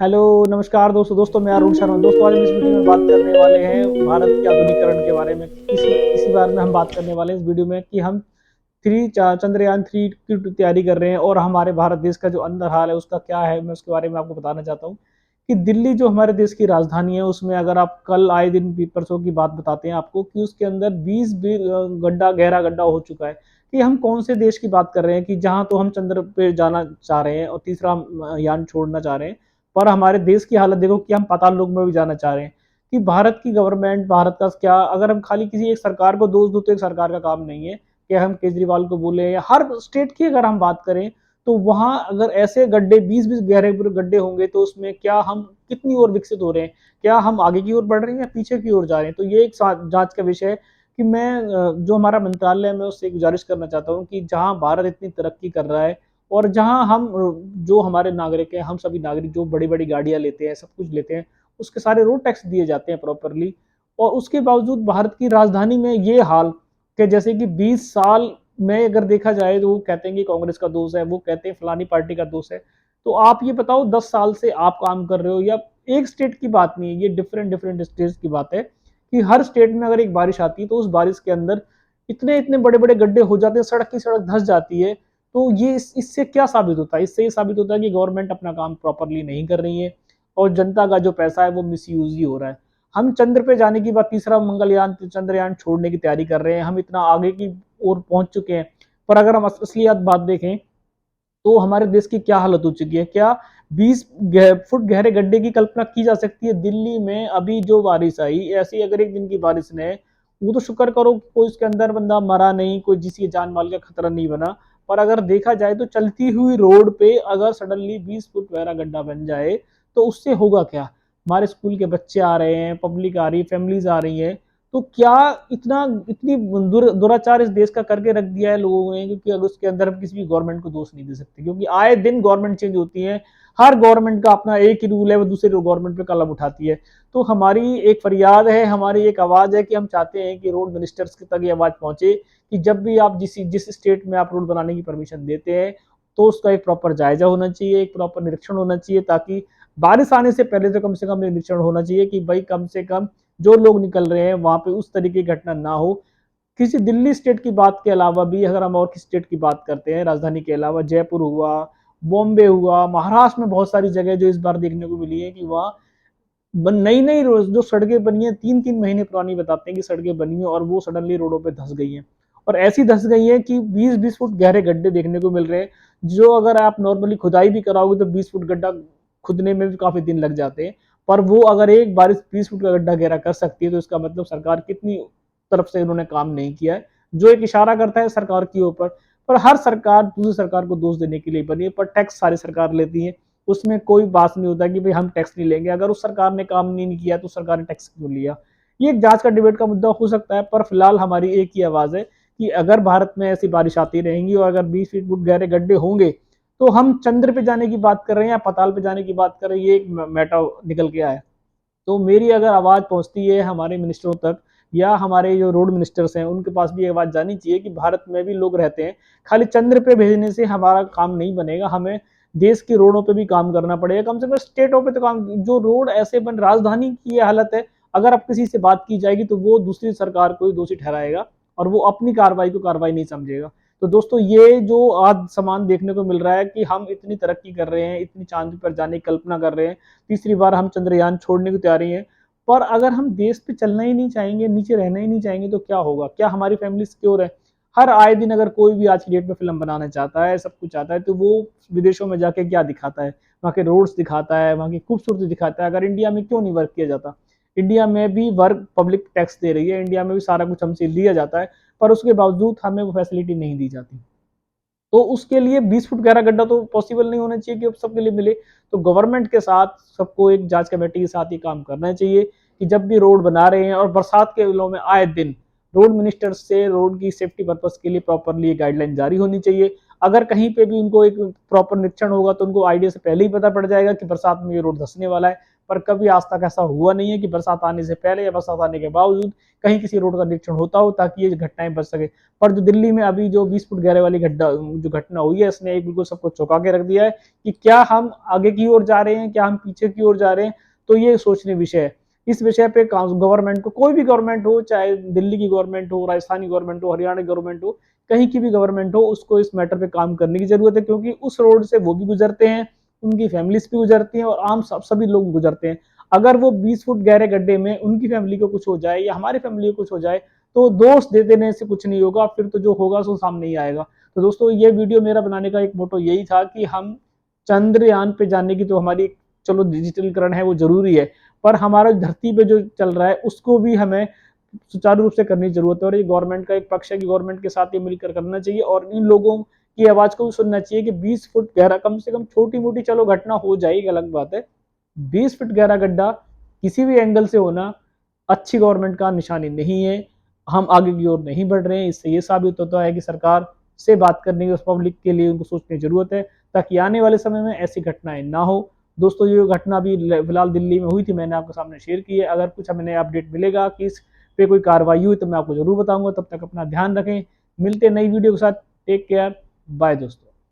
Hello, नमस्कार दोस्तों मैं अरुण शर्मा। दोस्तों आज हम इस वीडियो में बात करने वाले हैं भारत के आधुनिकीकरण के बारे में। इसी बारे में हम बात करने वाले हैं इस वीडियो में कि हम चंद्रयान 3 की तैयारी कर रहे हैं और हमारे भारत देश का जो अंदर हाल है उसका क्या है, मैं उसके बारे में आपको बताना चाहता हूँ कि दिल्ली जो हमारे देश की राजधानी है उसमें अगर आप कल आए दिन परसों की बात बताते हैं आपको कि उसके अंदर 20 गड्ढा गहरा गड्ढा हो चुका है। कि हम कौन से देश की बात कर रहे हैं कि जहां तो हम चंद्र पे जाना चाह रहे हैं और तीसरा हम यान छोड़ना चाह रहे हैं, पर हमारे देश की हालत देखो कि हम पाताल लोक में भी जाना चाह रहे हैं। कि भारत की गवर्नमेंट, भारत का क्या, अगर हम खाली किसी एक सरकार को दोष दो तो एक सरकार का काम नहीं है कि हम केजरीवाल को बोले, या हर स्टेट की अगर हम बात करें तो वहां अगर ऐसे गड्ढे 20-20 गहरे गड्ढे होंगे तो उसमें क्या हम कितनी ओर विकसित हो रहे हैं, क्या हम आगे की ओर बढ़ रहे हैं या पीछे की ओर जा रहे हैं। तो ये एक जांच का विषय है कि मैं जो हमारा मंत्रालय है मैं उससे गुजारिश करना चाहता हूँ कि जहां भारत इतनी तरक्की कर रहा है और जहां हम जो हमारे नागरिक हैं, हम सभी नागरिक जो बड़ी बड़ी गाड़ियां लेते हैं, सब कुछ लेते हैं, उसके सारे रोड टैक्स दिए जाते हैं प्रॉपरली, और उसके बावजूद भारत की राजधानी में ये हाल कि जैसे कि 20 साल में अगर देखा जाए तो वो कहते हैं कि कांग्रेस का दोष है, वो कहते हैं फलानी पार्टी का दोष है। तो आप ये बताओ 10 साल से आप काम कर रहे हो, या एक स्टेट की बात नहीं है, ये डिफरेंट डिफरेंट स्टेट्स की बात है कि हर स्टेट में अगर एक बारिश आती है तो उस बारिश के अंदर इतने इतने बड़े बड़े गड्ढे हो जाते हैं, सड़क की सड़क धंस जाती है। तो ये इससे क्या साबित होता है? इससे ये साबित होता है कि गवर्नमेंट अपना काम प्रॉपरली नहीं कर रही है और जनता का जो पैसा है वो मिसयूज ही हो रहा है। हम चंद्र पे जाने की बात, तीसरा मंगलयान चंद्रयान छोड़ने की तैयारी कर रहे हैं, हम इतना आगे की ओर पहुंच चुके हैं, पर अगर हम असलियत बात देखें तो हमारे देश की क्या हालत हो चुकी है। क्या 20 फुट गहरे गड्ढे की कल्पना की जा सकती है? दिल्ली में अभी जो बारिश आई, ऐसी अगर एक दिन की बारिश ने, वो तो शुक्र करो कोई उसके अंदर बंदा मरा नहीं, कोई जिसकी जान माल का खतरा नहीं बना। पर अगर देखा जाए तो चलती हुई रोड पे अगर सडनली 20 फुट गहरा गड्ढा बन जाए तो उससे होगा क्या? हमारे स्कूल के बच्चे आ रहे हैं, पब्लिक आ रही है, फैमिलीज आ रही है। तो क्या इतना इतनी दुराचार इस देश का करके रख दिया है लोगों ने, क्योंकि अगर उसके अंदर हम किसी भी गवर्नमेंट को दोष नहीं दे सकते, क्योंकि आए दिन गवर्नमेंट चेंज होती है। हर गवर्नमेंट का अपना एक ही रूल है, वो दूसरे गवर्नमेंट पे कलम उठाती है। तो हमारी एक फरियाद है, हमारी एक आवाज है कि हम चाहते हैं कि रोड मिनिस्टर्स तक ये आवाज पहुंचे कि जब भी आप जिस स्टेट में आप रोड बनाने की परमिशन देते हैं तो उसका एक प्रॉपर जायजा होना चाहिए, एक प्रॉपर निरीक्षण होना चाहिए, ताकि बारिश आने से कम से कम निरीक्षण होना चाहिए कि भाई कम से कम जो लोग निकल रहे हैं वहां पे उस तरीके की घटना ना हो। किसी दिल्ली स्टेट की बात के अलावा भी अगर हम और किसी स्टेट की बात करते हैं, राजधानी के अलावा जयपुर हुआ, बॉम्बे हुआ, महाराष्ट्र में बहुत सारी जगह जो इस बार देखने को मिली है कि वहाँ नई नई जो सड़कें बनी है, 3-3 महीने पुरानी बताते हैं कि सड़कें बनी है और वो सडनली रोडों पे धस गई हैं। और ऐसी धस गई है कि 20-20 फुट गहरे गड्ढे देखने को मिल रहे हैं, जो अगर आप नॉर्मली खुदाई भी कराओगे तो 20 फुट गड्ढा खुदने में भी काफी दिन लग जाते हैं। पर वो अगर एक बारिश 20 फुट का गड्ढा गहरा कर सकती है तो इसका मतलब सरकार कितनी तरफ से इन्होंने काम नहीं किया है, जो एक इशारा करता है सरकार के ऊपर। पर हर सरकार दूसरी सरकार को दोष देने के लिए बनी है, पर टैक्स सारी सरकार लेती है, उसमें कोई बात नहीं होता कि भाई हम टैक्स नहीं लेंगे। अगर उस सरकार ने काम नहीं किया तो सरकार ने टैक्स क्यों लिया? ये एक जांच का डिबेट का मुद्दा हो सकता है, पर फिलहाल हमारी एक ही आवाज है कि अगर भारत में ऐसी बारिश आती रहेंगी और अगर 20 फुट गहरे गड्ढे होंगे तो हम चंद्र पे जाने की बात कर रहे हैं या पताल पे जाने की बात कर रहे हैं, ये एक मैटर निकल के आया। तो मेरी अगर आवाज पहुंचती है हमारे मिनिस्टरों तक, या हमारे जो रोड मिनिस्टर्स हैं उनके पास भी आवाज जानी चाहिए कि भारत में भी लोग रहते हैं, खाली चंद्र पे भेजने से हमारा काम नहीं बनेगा, हमें देश की रोडों पे भी काम करना पड़ेगा, कम से कम स्टेटों पे तो काम। जो रोड ऐसे बन, राजधानी की ये हालत है, अगर अब किसी से बात की जाएगी तो वो दूसरी सरकार को ही दोषी ठहराएगा और वो अपनी कार्रवाई को कार्रवाई नहीं समझेगा। तो दोस्तों ये जो आज सामान देखने को मिल रहा है कि हम इतनी तरक्की कर रहे हैं, इतनी चांद पर जाने की कल्पना कर रहे हैं, तीसरी बार हम चंद्रयान छोड़ने की तैयारी है, पर अगर हम देश पे चलना ही नहीं चाहेंगे, नीचे रहना ही नहीं चाहेंगे तो क्या होगा? क्या हमारी फैमिली सिक्योर है? हर आए दिन अगर कोई भी आज की डेट में फिल्म बनाना चाहता है, सब कुछ चाहता है, तो वो विदेशों में जाके क्या दिखाता है? वहाँ के रोड्स दिखाता है, वहाँ की खूबसूरती दिखाता है। अगर इंडिया में क्यों नहीं वर्क किया जाता? इंडिया में भी वर्क पब्लिक टैक्स दे रही है, इंडिया में भी सारा कुछ हमसे लिया जाता है, पर उसके बावजूद हमें वो फैसिलिटी नहीं दी जाती। तो उसके लिए 20 फुट गहरा गड्ढा तो पॉसिबल नहीं होना चाहिए कि अब सबके लिए मिले। तो गवर्नमेंट के साथ सबको एक जांच कमेटी के साथ ही काम करना चाहिए कि जब भी रोड बना रहे हैं, और बरसात के दिनों में आए दिन रोड मिनिस्टर से रोड की सेफ्टी पर्पज के लिए प्रॉपरली गाइडलाइन जारी होनी चाहिए। अगर कहीं पे भी उनको एक प्रॉपर निरीक्षण होगा तो उनको आइडिया से पहले ही पता पड़ जाएगा कि बरसात में ये रोड धंसने वाला है। पर कभी आज तक ऐसा हुआ नहीं है कि बरसात आने से पहले या बरसात आने के बावजूद कहीं किसी रोड का निरीक्षण होता हो ताकि ये घटनाएं बच सके। पर जो दिल्ली में अभी जो 20 फुट गहरे वाली जो घटना हुई है, इसने एक बिल्कुल सबको चौंका के रख दिया है कि क्या हम आगे की ओर जा रहे हैं, क्या हम पीछे की ओर जा रहे हैं। तो ये सोचने विषय है। इस विषय पे गवर्नमेंट को, कोई भी गवर्नमेंट हो, चाहे दिल्ली की गवर्नमेंट हो, राजस्थान की गवर्नमेंट हो, हरियाणा की गवर्नमेंट हो, कहीं की भी गवर्नमेंट हो, उसको इस मैटर पे काम करने की जरूरत है, क्योंकि उस रोड से वो भी गुजरते हैं, उनकी फैमिलीज भी गुजरती हैं और आम सभी लोग गुजरते हैं। अगर वो 20 फुट गहरे गड्ढे में उनकी फैमिली को कुछ हो जाए या हमारी फैमिली को कुछ हो जाए तो दोष दे देने से कुछ नहीं होगा, फिर तो जो होगा सो सामने ही आएगा। तो दोस्तों, ये वीडियो मेरा बनाने का एक मोटो यही था कि हम चंद्रयान पे जाने की तो हमारी, चलो डिजिटलीकरण है वो जरूरी है, पर हमारा धरती पे जो चल रहा है उसको भी हमें सुचारू रूप से करने की जरूरत है। और ये गवर्नमेंट का एक पक्ष है कि गवर्नमेंट के साथ ये मिलकर करना चाहिए और इन लोगों की आवाज को भी सुनना चाहिए कि 20 फुट गहरा, कम से कम छोटी मोटी चलो घटना हो जाएगी अलग बात है, 20 फुट गहरा गड्ढा किसी भी एंगल से होना अच्छी गवर्नमेंट का निशानी नहीं है। हम आगे की ओर नहीं बढ़ रहे हैं। इससे ये साबित होता है कि सरकार से बात करने की, उस पब्लिक के लिए उनको सोचने की जरूरत है ताकि आने वाले समय में ऐसी घटनाएं ना हो। दोस्तों, ये घटना भी फिलहाल दिल्ली में हुई थी, मैंने आपके सामने शेयर की है। अगर कुछ हमें अपडेट मिलेगा कि इस पे कोई कार्रवाई हुई तो मैं आपको जरूर बताऊंगा। तब तक अपना ध्यान रखें, मिलते हैं नई वीडियो के साथ। टेक केयर, बाय दोस्तों।